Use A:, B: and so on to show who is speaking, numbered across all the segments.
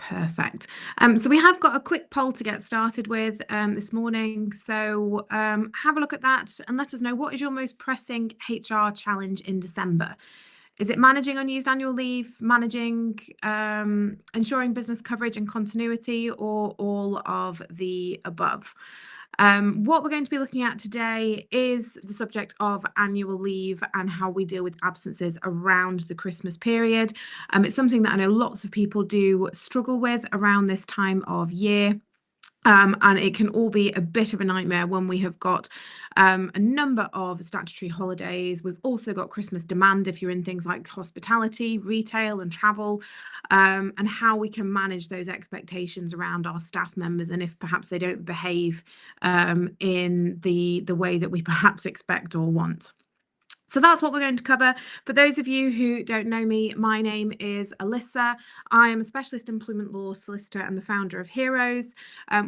A: Perfect. So we have got a quick poll to get started with this morning. So have a look at that and let us know, what is your most pressing HR challenge in December? Is it managing unused annual leave, managing, ensuring business coverage and continuity, or all of the above? What we're going to be looking at today is the subject of annual leave and how we deal with absences around the Christmas period. It's something that I know lots of people do struggle with around this time of year. And it can all be a bit of a nightmare when we have got a number of statutory holidays. We've also got Christmas demand if you're in things like hospitality, retail and travel, and how we can manage those expectations around our staff members, and if perhaps they don't behave in the way that we perhaps expect or want. So that's what we're going to cover. For those of you who don't know me, my name is Alyssa. I am a specialist employment law solicitor and the founder of Heroes.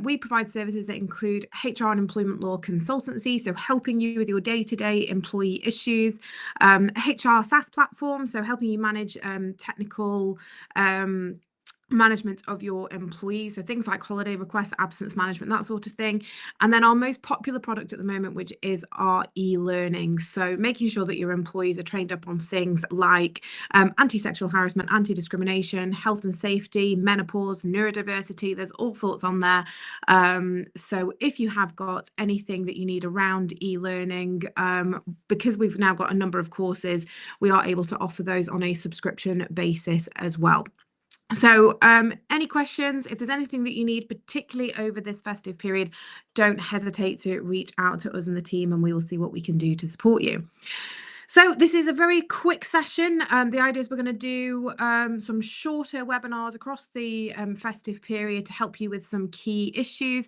A: We provide services that include HR and employment law consultancy, so helping you with your day-to-day employee issues, HR SaaS platform, so helping you manage technical management of your employees, so things like holiday requests, absence management, that sort of thing. And then our most popular product at the moment, which is our e-learning, so making sure that your employees are trained up on things like anti-sexual harassment, anti-discrimination, health and safety, menopause, neurodiversity. There's all sorts on there. So if you have got anything that you need around e-learning, because we've now got a number of courses, we are able to offer those on a subscription basis as well. So any questions, if there's anything that you need, particularly over this festive period, don't hesitate to reach out to us and the team, and we will see what we can do to support you. So this is a very quick session. The idea is we're going to do some shorter webinars across the festive period to help you with some key issues.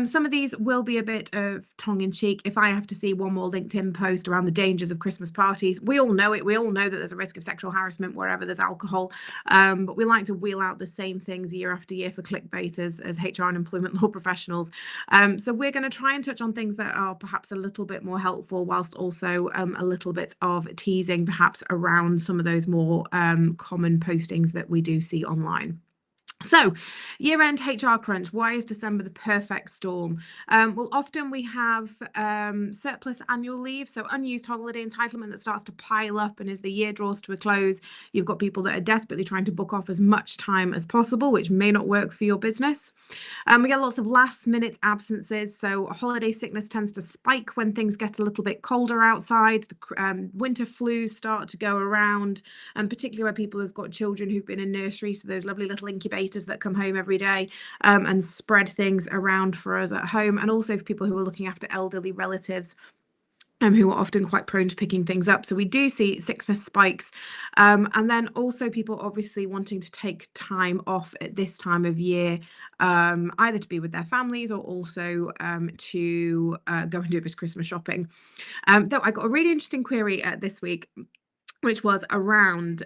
A: Some of these will be a bit of tongue-in-cheek. If I have to see one more LinkedIn post around the dangers of Christmas parties, we all know it. We all know that there's a risk of sexual harassment wherever there's alcohol. But we like to wheel out the same things year after year for clickbait as HR and employment law professionals. So we're going to try and touch on things that are perhaps a little bit more helpful, whilst also a little bit of teasing perhaps around some of those more common postings that we do see online. So, year-end HR crunch. Why is December the perfect storm? Well, often we have surplus annual leave, so unused holiday entitlement that starts to pile up, and as the year draws to a close, you've got people that are desperately trying to book off as much time as possible, which may not work for your business. We get lots of last-minute absences, so holiday sickness tends to spike when things get a little bit colder outside. The winter flus start to go around, and particularly where people have got children who've been in nursery, so those lovely little incubators that come home every day and spread things around for us at home, and also for people who are looking after elderly relatives who are often quite prone to picking things up. So we do see sickness spikes, and then also people obviously wanting to take time off at this time of year, either to be with their families or also to go and do a bit of Christmas shopping. Though I got a really interesting query this week, which was around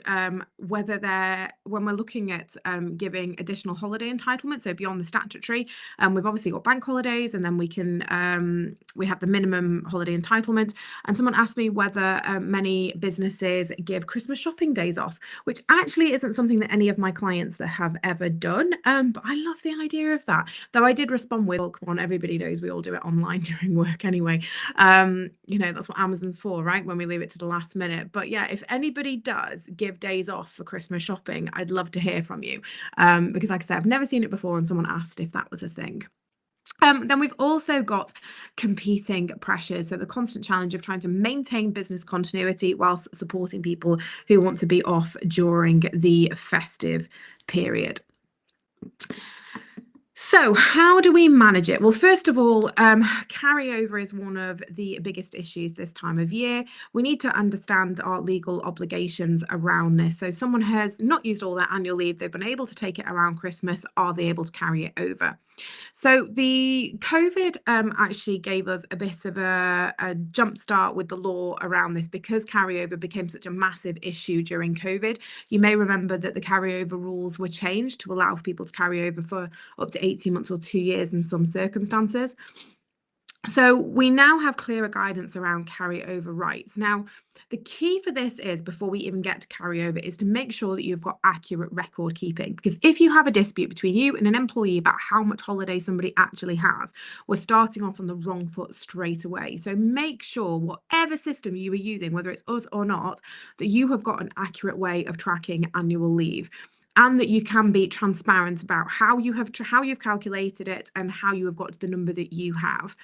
A: whether when we're looking at giving additional holiday entitlement, so beyond the statutory, we've obviously got bank holidays, and then we have the minimum holiday entitlement. And someone asked me whether many businesses give Christmas shopping days off, which actually isn't something that any of my clients that have ever done. But I love the idea of that. Though I did respond with, well, come on, everybody knows we all do it online during work anyway. That's what Amazon's for, right? When we leave it to the last minute. But yeah, if anybody does give days off for Christmas shopping, I'd love to hear from you, because like I said, I've never seen it before, and someone asked if that was a thing. Then we've also got competing pressures, so the constant challenge of trying to maintain business continuity whilst supporting people who want to be off during the festive period. So how do we manage it? Well, first of all, carryover is one of the biggest issues this time of year. We need to understand our legal obligations around this. So someone has not used all their annual leave, they've been able to take it around Christmas, are they able to carry it over? So the COVID actually gave us a bit of a jump start with the law around this, because carryover became such a massive issue during COVID. You may remember that the carryover rules were changed to allow for people to carry over for up to 18 months or 2 years in some circumstances. So we now have clearer guidance around carryover rights. Now, the key for this is, before we even get to carryover, is to make sure that you've got accurate record keeping. Because if you have a dispute between you and an employee about how much holiday somebody actually has, we're starting off on the wrong foot straight away. So make sure whatever system you are using, whether it's us or not, that you have got an accurate way of tracking annual leave, and that you can be transparent about how you've calculated it and how you have got to the number that you have,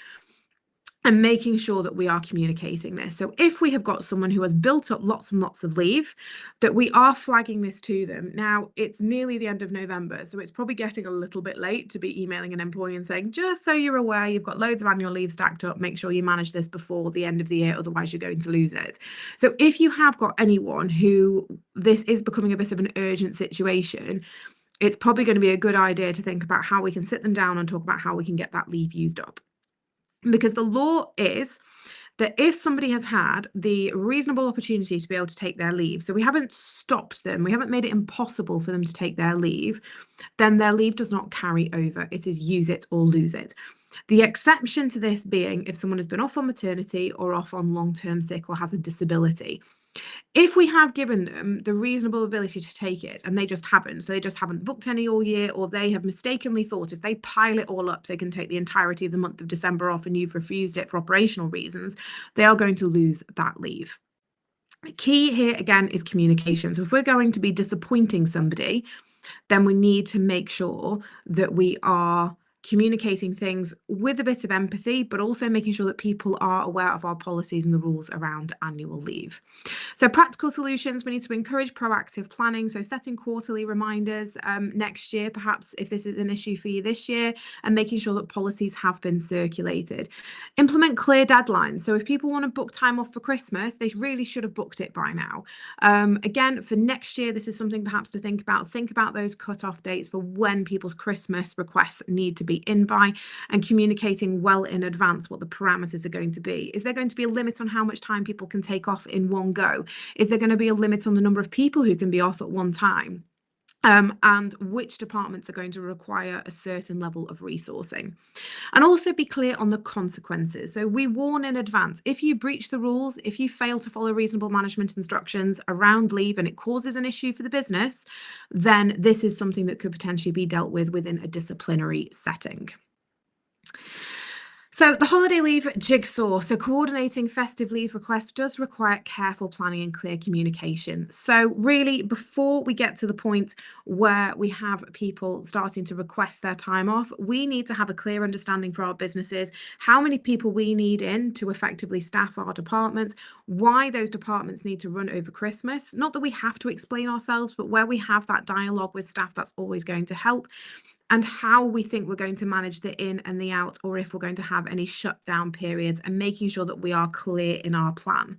A: and making sure that we are communicating this. So if we have got someone who has built up lots and lots of leave, that we are flagging this to them. Now, it's nearly the end of November, so it's probably getting a little bit late to be emailing an employee and saying, just so you're aware, you've got loads of annual leave stacked up, make sure you manage this before the end of the year, otherwise you're going to lose it. So if you have got anyone who this is becoming a bit of an urgent situation, it's probably going to be a good idea to think about how we can sit them down and talk about how we can get that leave used up. Because the law is that if somebody has had the reasonable opportunity to be able to take their leave, so we haven't stopped them, we haven't made it impossible for them to take their leave, then their leave does not carry over. It is use it or lose it. The exception to this being if someone has been off on maternity or off on long-term sick or has a disability. If we have given them the reasonable ability to take it and they just haven't, so they just haven't booked any all year, or they have mistakenly thought if they pile it all up, they can take the entirety of the month of December off, and you've refused it for operational reasons, they are going to lose that leave. Key here again is communication. So if we're going to be disappointing somebody, then we need to make sure that we are communicating things with a bit of empathy, but also making sure that people are aware of our policies and the rules around annual leave. So practical solutions, we need to encourage proactive planning. So setting quarterly reminders next year, perhaps if this is an issue for you this year, and making sure that policies have been circulated. Implement clear deadlines. So if people want to book time off for Christmas, they really should have booked it by now. Again, for next year, this is something perhaps to think about. Think about those cut-off dates for when people's Christmas requests need to be in by, and communicating well in advance what the parameters are going to be. Is there going to be a limit on how much time people can take off in one go? Is there going to be a limit on the number of people who can be off at one time? And which departments are going to require a certain level of resourcing. And also be clear on the consequences. So we warn in advance. If you breach the rules, if you fail to follow reasonable management instructions around leave and it causes an issue for the business, then this is something that could potentially be dealt with within a disciplinary setting. So the holiday leave jigsaw. So coordinating festive leave requests does require careful planning and clear communication. So really, before we get to the point where we have people starting to request their time off, we need to have a clear understanding for our businesses, how many people we need in to effectively staff our departments, why those departments need to run over Christmas. Not that we have to explain ourselves, but where we have that dialogue with staff, that's always going to help. And how we think we're going to manage the in and the out, or if we're going to have any shutdown periods, and making sure that we are clear in our plan.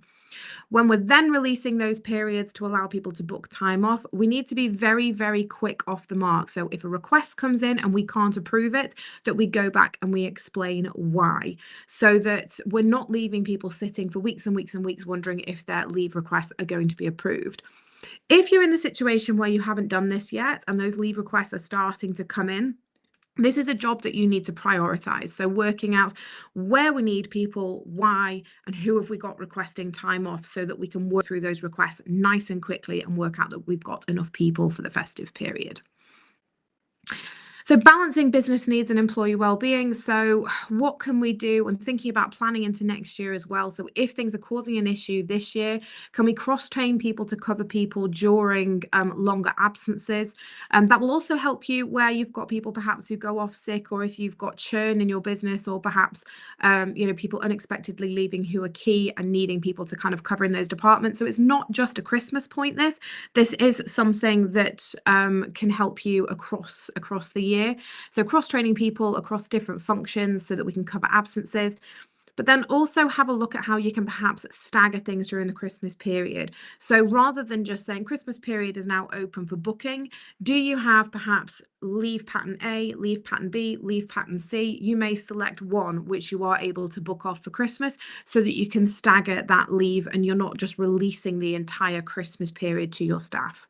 A: When we're then releasing those periods to allow people to book time off, we need to be very, very quick off the mark. So if a request comes in and we can't approve it, that we go back and we explain why, so that we're not leaving people sitting for weeks and weeks and weeks wondering if their leave requests are going to be approved. If you're in the situation where you haven't done this yet and those leave requests are starting to come in, this is a job that you need to prioritize. So working out where we need people, why, and who have we got requesting time off, so that we can work through those requests nice and quickly and work out that we've got enough people for the festive period. So balancing business needs and employee well-being. So what can we do? And thinking about planning into next year as well. So if things are causing an issue this year, can we cross-train people to cover people during longer absences? That will also help you where you've got people perhaps who go off sick, or if you've got churn in your business, or perhaps people unexpectedly leaving who are key and needing people to kind of cover in those departments. So it's not just a Christmas point. This is something that can help you across the year. So cross-training people across different functions so that we can cover absences. But then also have a look at how you can perhaps stagger things during the Christmas period. So rather than just saying Christmas period is now open for booking, do you have perhaps leave pattern A, leave pattern B, leave pattern C? You may select one which you are able to book off for Christmas, so that you can stagger that leave and you're not just releasing the entire Christmas period to your staff.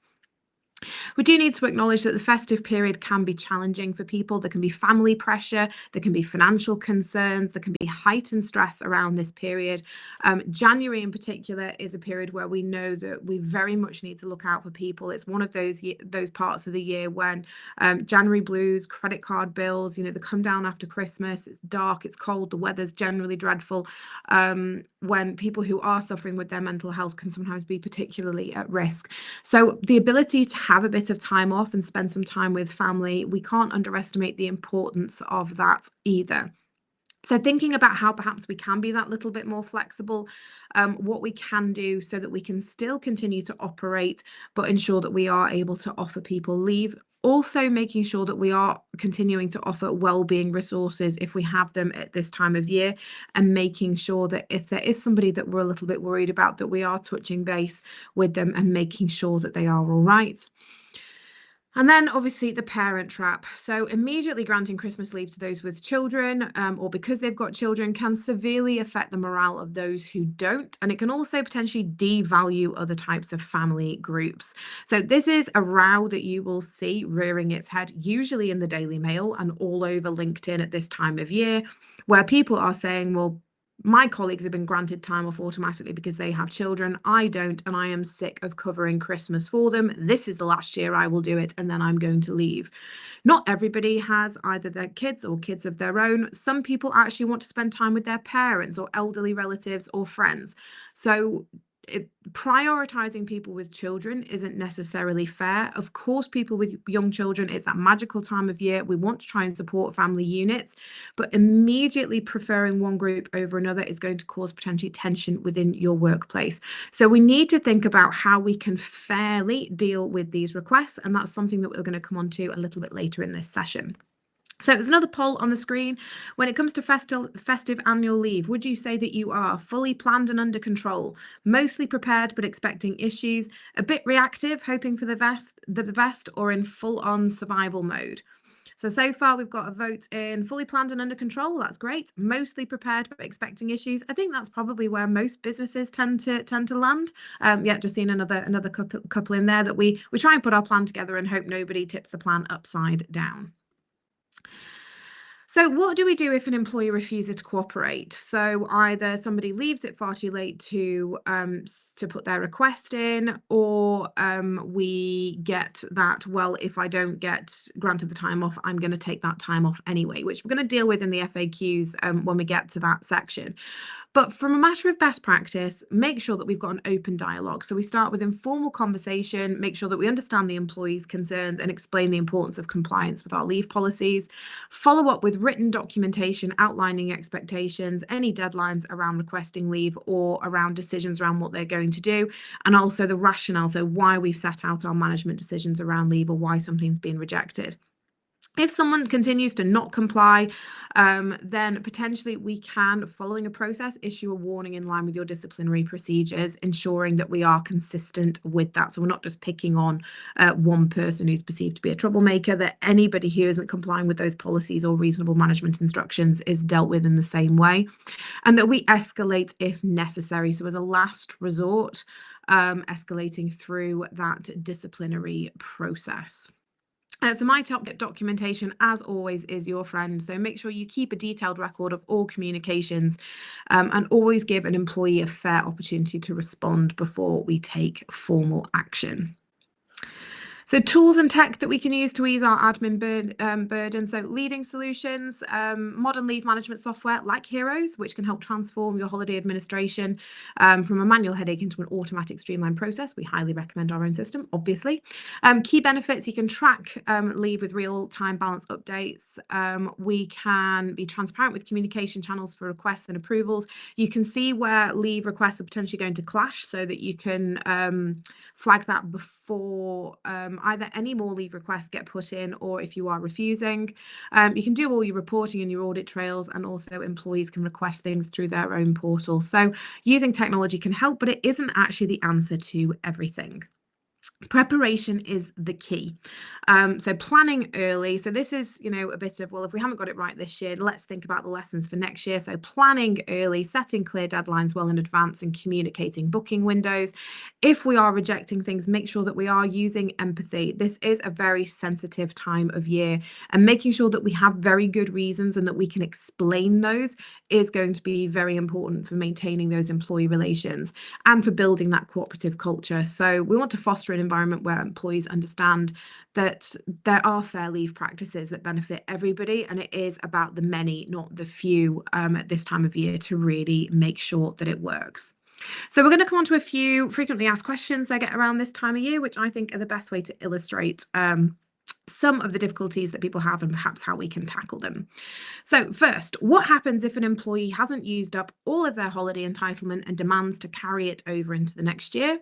A: We do need to acknowledge that the festive period can be challenging for people. There can be family pressure, there can be financial concerns, there can be heightened stress around this period. January in particular is a period where we know that we very much need to look out for people. It's one of those parts of the year when January blues, credit card bills, they come down after Christmas. It's dark, it's cold, the weather's generally dreadful. When people who are suffering with their mental health can sometimes be particularly at risk. So the ability to have a bit of time off and spend some time with family, we can't underestimate the importance of that either. So thinking about how perhaps we can be that little bit more flexible, what we can do so that we can still continue to operate, but ensure that we are able to offer people leave. Also making sure that we are continuing to offer well-being resources if we have them at this time of year, and making sure that if there is somebody that we're a little bit worried about, that we are touching base with them and making sure that they are all right. And then obviously the parent trap. So immediately granting Christmas leave to those with children, or because they've got children, can severely affect the morale of those who don't. And it can also potentially devalue other types of family groups. So this is a row that you will see rearing its head, usually in the Daily Mail and all over LinkedIn at this time of year, where people are saying, well, my colleagues have been granted time off automatically because they have children. I don't, and I am sick of covering Christmas for them. This is the last year I will do it, and then I'm going to leave. Not everybody has either their kids or kids of their own. Some people actually want to spend time with their parents or elderly relatives or friends. So prioritizing people with children isn't necessarily fair. Of course, people with young children, it's that magical time of year. We want to try and support family units, but immediately preferring one group over another is going to cause potentially tension within your workplace. So we need to think about how we can fairly deal with these requests, and that's something that we're going to come on to a little bit later in this session. So there's another poll on the screen. When it comes to festive annual leave, would you say that you are fully planned and under control, mostly prepared but expecting issues, a bit reactive, hoping for the best, or in full-on survival mode? So far we've got a vote in fully planned and under control. That's great. Mostly prepared but expecting issues. I think that's probably where most businesses tend to land. Yeah, just seeing another couple in there that we try and put our plan together and hope nobody tips the plan upside down. So what do we do if an employee refuses to cooperate? So either somebody leaves it far too late to put their request in, or we get that, well, if I don't get granted the time off, I'm going to take that time off anyway, which we're going to deal with in the FAQs when we get to that section. But from a matter of best practice, make sure that we've got an open dialogue. So we start with informal conversation, make sure that we understand the employee's concerns and explain the importance of compliance with our leave policies. Follow up with written documentation outlining expectations, any deadlines around requesting leave or around decisions around what they're going to do, and also the rationale, so why we've set out our management decisions around leave or why something's been rejected. If someone continues to not comply, then potentially we can, following a process, issue a warning in line with your disciplinary procedures, ensuring that we are consistent with that. So we're not just picking on one person who's perceived to be a troublemaker, that anybody who isn't complying with those policies or reasonable management instructions is dealt with in the same way, and that we escalate if necessary. So as a last resort, escalating through that disciplinary process. So my top documentation, as always, is your friend. So make sure you keep a detailed record of all communications, and always give an employee a fair opportunity to respond before we take formal action. So tools and tech that we can use to ease our admin burden. So leading solutions, modern leave management software like Heroes, which can help transform your holiday administration from a manual headache into an automatic streamlined process. We highly recommend our own system, obviously. Key benefits, you can track leave with real-time balance updates. We can be transparent with communication channels for requests and approvals. You can see where leave requests are potentially going to clash so that you can flag that before either any more leave requests get put in, or if you are refusing. You can do all your reporting and your audit trails, and also employees can request things through their own portal. So using technology can help, but it isn't actually the answer to everything. Preparation is the key. So planning early. So this is, a bit of, well, if we haven't got it right this year, let's think about the lessons for next year. So planning early, setting clear deadlines well in advance and communicating booking windows. If we are rejecting things, make sure that we are using empathy. This is a very sensitive time of year, and making sure that we have very good reasons and that we can explain those is going to be very important for maintaining those employee relations and for building that cooperative culture. So we want to foster an environment where employees understand that there are fair leave practices that benefit everybody, and it is about the many, not the few, at this time of year to really make sure that it works. So we're going to come on to a few frequently asked questions that get around this time of year, which I think are the best way to illustrate some of the difficulties that people have and perhaps how we can tackle them. So first, what happens if an employee hasn't used up all of their holiday entitlement and demands to carry it over into the next year?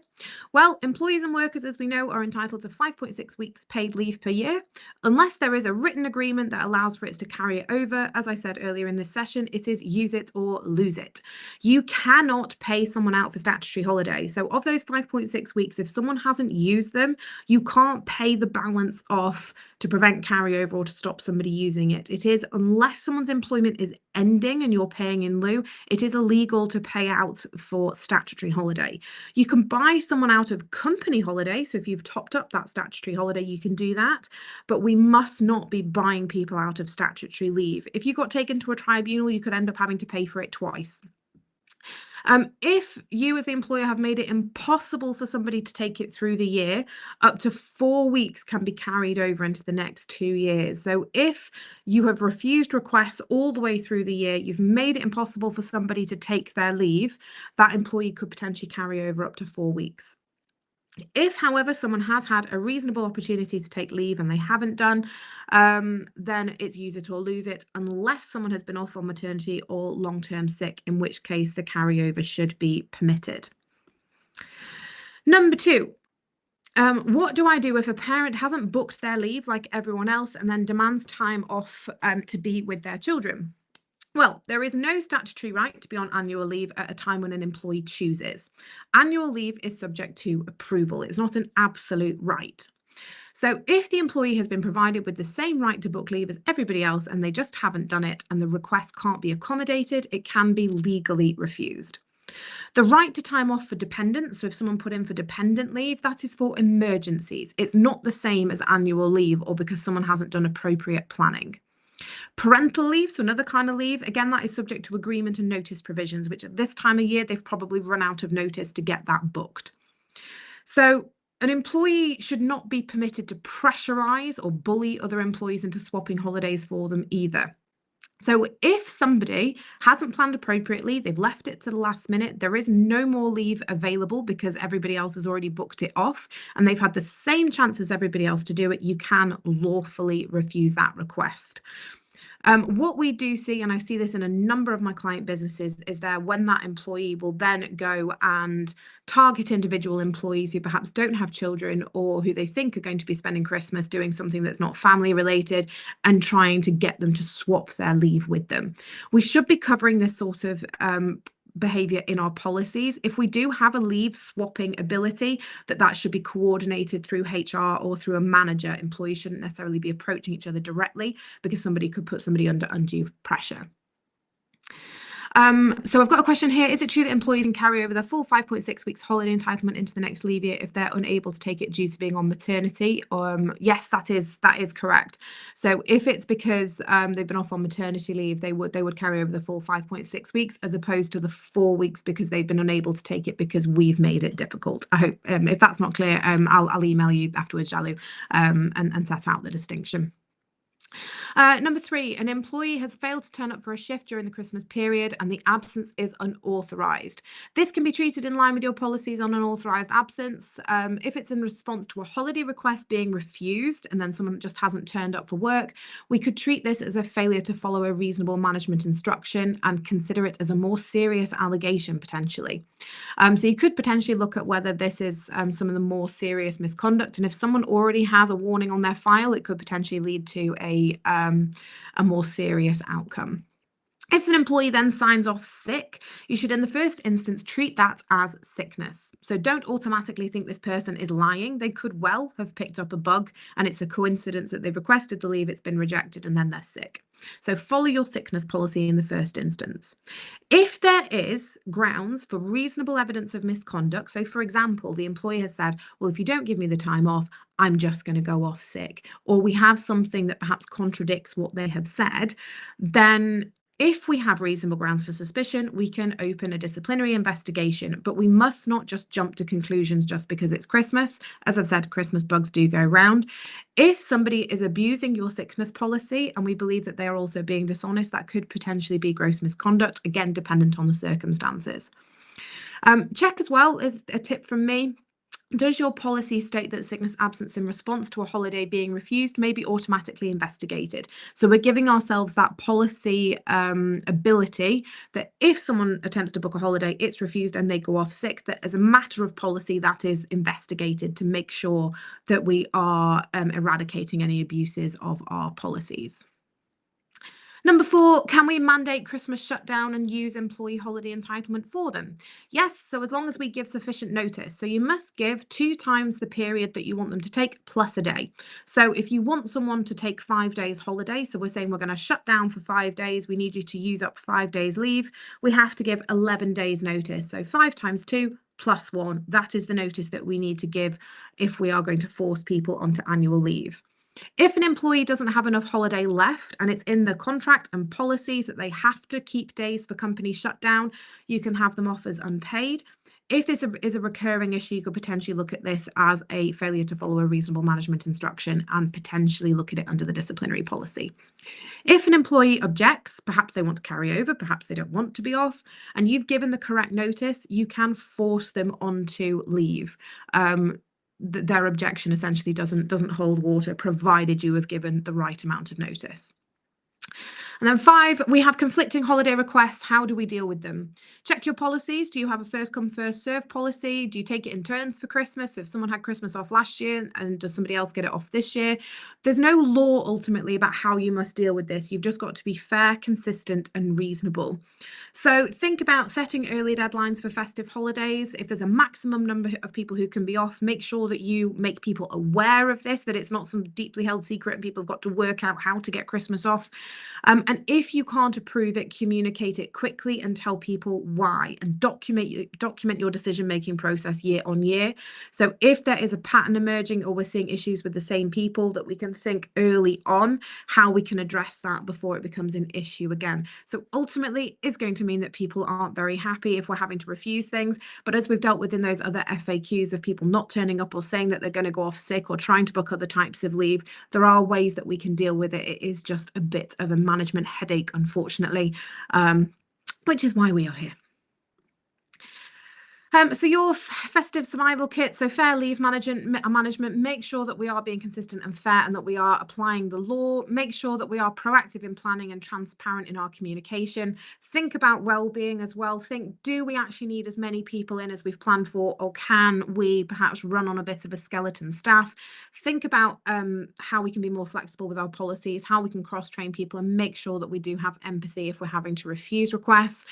A: Well, employees and workers, as we know, are entitled to 5.6 weeks paid leave per year. Unless there is a written agreement that allows for it to carry it over, as I said earlier in this session, it is use it or lose it. You cannot pay someone out for statutory holiday. So of those 5.6 weeks, if someone hasn't used them, you can't pay the balance off to prevent carryover or to stop somebody using it. It is, unless someone's employment is ending and you're paying in lieu, it is illegal to pay out for statutory holiday. You can buy someone out of company holiday. So if you've topped up that statutory holiday, you can do that. But we must not be buying people out of statutory leave. If you got taken to a tribunal, you could end up having to pay for it twice. If you as the employer have made it impossible for somebody to take it through the year, up to 4 weeks can be carried over into the next 2 years. So if you have refused requests all the way through the year, you've made it impossible for somebody to take their leave, that employee could potentially carry over up to 4 weeks. If, however, someone has had a reasonable opportunity to take leave and they haven't done, then it's use it or lose it, unless someone has been off on maternity or long-term sick, in which case the carryover should be permitted. Number 2, what do I do if a parent hasn't booked their leave like everyone else and then demands time off to be with their children? Well, there is no statutory right to be on annual leave at a time when an employee chooses. Annual leave is subject to approval. It's not an absolute right. So if the employee has been provided with the same right to book leave as everybody else and they just haven't done it and the request can't be accommodated, it can be legally refused. The right to time off for dependents, so if someone put in for dependent leave, that is for emergencies. It's not the same as annual leave or because someone hasn't done appropriate planning. Parental leave, so another kind of leave, again, that is subject to agreement and notice provisions, which at this time of year, they've probably run out of notice to get that booked. So an employee should not be permitted to pressurize or bully other employees into swapping holidays for them either. So if somebody hasn't planned appropriately, they've left it to the last minute, there is no more leave available because everybody else has already booked it off and they've had the same chance as everybody else to do it, you can lawfully refuse that request. What we do see, and I see this in a number of my client businesses, is that when that employee will then go and target individual employees who perhaps don't have children or who they think are going to be spending Christmas doing something that's not family related and trying to get them to swap their leave with them. We should be covering this sort of behavior in our policies. If we do have a leave swapping ability, that should be coordinated through HR or through a manager. Employees shouldn't necessarily be approaching each other directly because somebody could put somebody under undue pressure. So I've got a question here. Is it true that employees can carry over their full 5.6 weeks holiday entitlement into the next leave year if they're unable to take it due to being on maternity? Yes, that is correct. So if it's because they've been off on maternity leave, they would carry over the full 5.6 weeks as opposed to the 4 weeks because they've been unable to take it because we've made it difficult. I hope if that's not clear, I'll email you afterwards, Jalu, and set out the distinction. Number 3, an employee has failed to turn up for a shift during the Christmas period and the absence is unauthorised. This can be treated in line with your policies on unauthorised absence. If it's in response to a holiday request being refused and then someone just hasn't turned up for work, we could treat this as a failure to follow a reasonable management instruction and consider it as a more serious allegation potentially. So you could potentially look at whether this is some of the more serious misconduct, and if someone already has a warning on their file, it could potentially lead to a more serious outcome. If an employee then signs off sick, you should in the first instance treat that as sickness. So don't automatically think this person is lying. They could well have picked up a bug and it's a coincidence that they've requested the leave, it's been rejected, and then they're sick. So follow your sickness policy in the first instance. If there is grounds for reasonable evidence of misconduct, so for example, the employee has said, well, if you don't give me the time off, I'm just going to go off sick, or we have something that perhaps contradicts what they have said, then if we have reasonable grounds for suspicion, we can open a disciplinary investigation, but we must not just jump to conclusions just because it's Christmas. As I've said, Christmas bugs do go round. If somebody is abusing your sickness policy and we believe that they are also being dishonest, that could potentially be gross misconduct, again, dependent on the circumstances. Check as well as a tip from me. Does your policy state that sickness absence in response to a holiday being refused may be automatically investigated? So we're giving ourselves that policy ability that if someone attempts to book a holiday, it's refused and they go off sick, that as a matter of policy, that is investigated to make sure that we are eradicating any abuses of our policies. Number 4, can we mandate Christmas shutdown and use employee holiday entitlement for them? Yes, so as long as we give sufficient notice. So you must give 2 times the period that you want them to take plus a day. So if you want someone to take 5 days holiday, so we're saying we're going to shut down for 5 days, we need you to use up 5 days leave, we have to give 11 days notice. So 5 times 2 plus 1, that is the notice that we need to give if we are going to force people onto annual leave. If an employee doesn't have enough holiday left and it's in the contract and policies that they have to keep days for company shutdown, you can have them off as unpaid. If this is a recurring issue, you could potentially look at this as a failure to follow a reasonable management instruction and potentially look at it under the disciplinary policy. If an employee objects, perhaps they want to carry over, perhaps they don't want to be off, and you've given the correct notice, you can force them onto leave. Their objection essentially doesn't hold water, provided you have given the right amount of notice. And then 5, we have conflicting holiday requests. How do we deal with them? Check your policies. Do you have a first come, first serve policy? Do you take it in turns for Christmas? So if someone had Christmas off last year and does somebody else get it off this year? There's no law ultimately about how you must deal with this. You've just got to be fair, consistent, and reasonable. So think about setting early deadlines for festive holidays. If there's a maximum number of people who can be off, make sure that you make people aware of this, that it's not some deeply held secret and people have got to work out how to get Christmas off. And if you can't approve it, communicate it quickly and tell people why, and document your decision-making process year on year. So if there is a pattern emerging or we're seeing issues with the same people, that we can think early on how we can address that before it becomes an issue again. So ultimately, it's going to mean that people aren't very happy if we're having to refuse things. But as we've dealt with in those other FAQs of people not turning up or saying that they're going to go off sick or trying to book other types of leave, there are ways that we can deal with it. It is just a bit of a management headache, unfortunately, which is why we are here. So your festive survival kit, so fair leave management, make sure that we are being consistent and fair and that we are applying the law. Make sure that we are proactive in planning and transparent in our communication. Think about well-being as well. Think, do we actually need as many people in as we've planned for, or can we perhaps run on a bit of a skeleton staff? Think about how we can be more flexible with our policies, how we can cross-train people, and make sure that we do have empathy if we're having to refuse requests,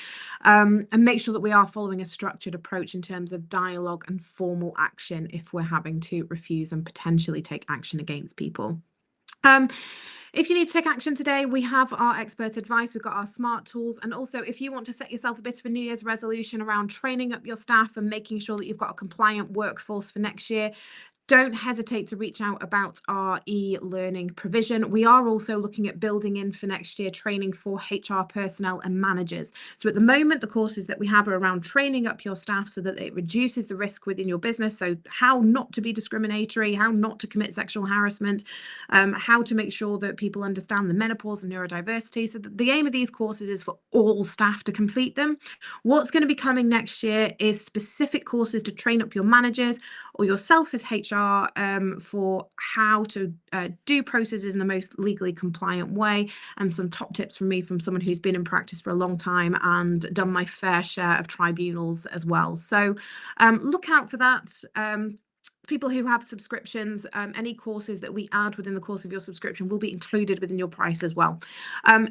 A: and make sure that we are following a structured approach in terms of dialogue and formal action if we're having to refuse and potentially take action against people. If you need to take action today, we have our expert advice. We've got our smart tools. And also, if you want to set yourself a bit of a New Year's resolution around training up your staff and making sure that you've got a compliant workforce for next year, don't hesitate to reach out about our e-learning provision. We are also looking at building in for next year training for HR personnel and managers. So at the moment, the courses that we have are around training up your staff so that it reduces the risk within your business. So how not to be discriminatory, how not to commit sexual harassment, how to make sure that people understand the menopause and neurodiversity. So the aim of these courses is for all staff to complete them. What's going to be coming next year is specific courses to train up your managers or yourself as HR for how to do processes in the most legally compliant way, and some top tips from me, from someone who's been in practice for a long time and done my fair share of tribunals as well. So look out for that. people who have subscriptions, any courses that we add within the course of your subscription will be included within your price as well.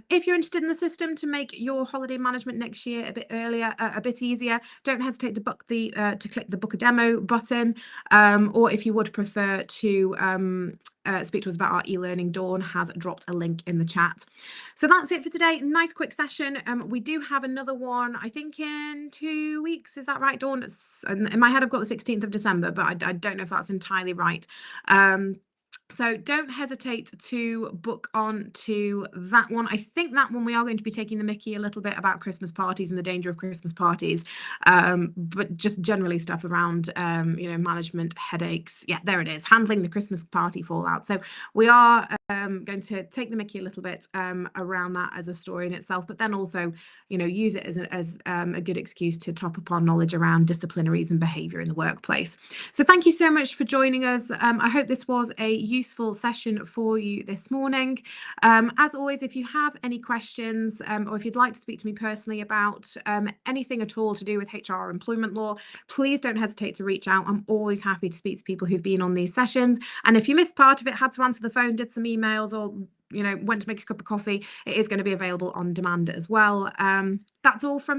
A: If you're interested in the system to make your holiday management next year a bit earlier, a bit easier, don't hesitate to click the book a demo button, or if you would prefer to speak to us about our e-learning, Dawn has dropped a link in the chat. So that's it for today. Nice quick session. We do have another one, I think in 2 weeks. Is that right, Dawn? In my head, I've got the 16th of December, but I don't know if that's entirely right. So don't hesitate to book on to that one. I think that one we are going to be taking the mickey a little bit about Christmas parties and the danger of Christmas parties, but just generally stuff around, management, headaches. Yeah, there it is, handling the Christmas party fallout. So we are going to take the mickey a little bit around that as a story in itself, but then also, use it as a good excuse to top up our knowledge around disciplinaries and behaviour in the workplace. So thank you so much for joining us. I hope this was a useful session for you this morning. As always, if you have any questions or if you'd like to speak to me personally about anything at all to do with HR or employment law, please don't hesitate to reach out. I'm always happy to speak to people who've been on these sessions. And if you missed part of it, had to answer the phone, did some emails, or went to make a cup of coffee, it is going to be available on demand as well. That's all from